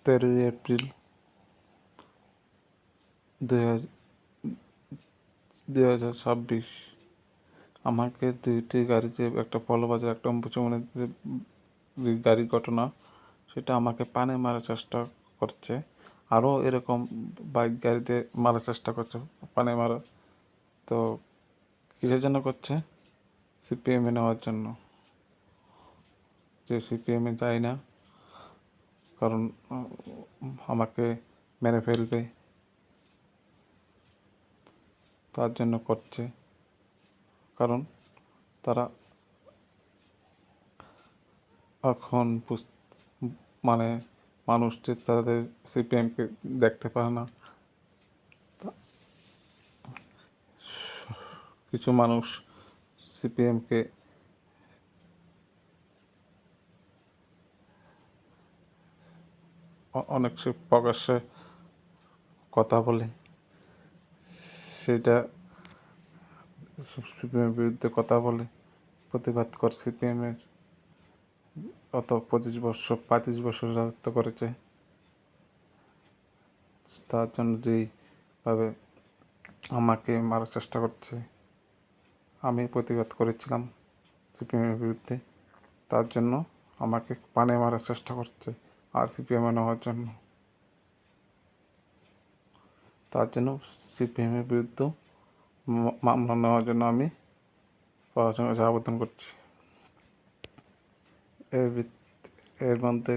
13 April 2026 আমাকে দুইটি গাড়িতে, একটা পৌলবাজার, একটা অম্বুচমনিতে গাড়ির ঘটনা, সেটা আমাকে পানে মারার চেষ্টা করছে। আরও এরকম বাইক গাড়িতে মারার চেষ্টা করছে, পানে মারা। তো কিসের জন্য করছে? সিপিএমে নেওয়ার জন্য। যে সিপিএমে যাই না, কারণ আমাকে মেরে ফেলবে, তার জন্য করছে। কারণ তারা এখন মানে মানুষ যে তাদের সিপিএমকে দেখতে পারে না। কিছু মানুষ সিপিএমকে অনেক প্রকাশ্যে কথা বলে, সেটা সিপিএমের বিরুদ্ধে কথা বলে প্রতিবাদ করে। সিপিএমের গত 25 বছর রাজত্ব করেছে, তার জন্য যেইভাবে আমাকে মারার চেষ্টা করছে, আমি প্রতিবাদ করেছিলাম সিপিএমের বিরুদ্ধে। তার জন্য আমাকে পানে মারার চেষ্টা করছে আর সিপিএমে নেওয়ার জন্য। তার জন্য সিপিএমের বিরুদ্ধে মামলা নেওয়ার জন্য আমি প্রশাসনের কাছে আবেদন করছি। এর মধ্যে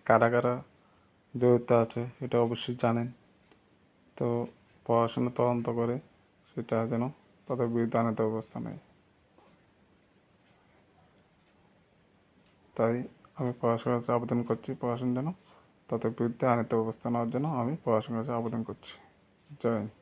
কারা কারা জড়িত আছে এটা অবশ্যই জানেন। তো প্রশাসনে তদন্ত করে সেটা যেন তাদের বিরুদ্ধে আইনত ব্যবস্থা নেয়। তাই আমি প্রশাসনের কাছে আবেদন করছি, প্রশাসন যেন তাদের বিরুদ্ধে আইনত ব্যবস্থা নেওয়ার জন্য আমি প্রশাসনের কাছে আবেদন করছি। জয় হিন্দ।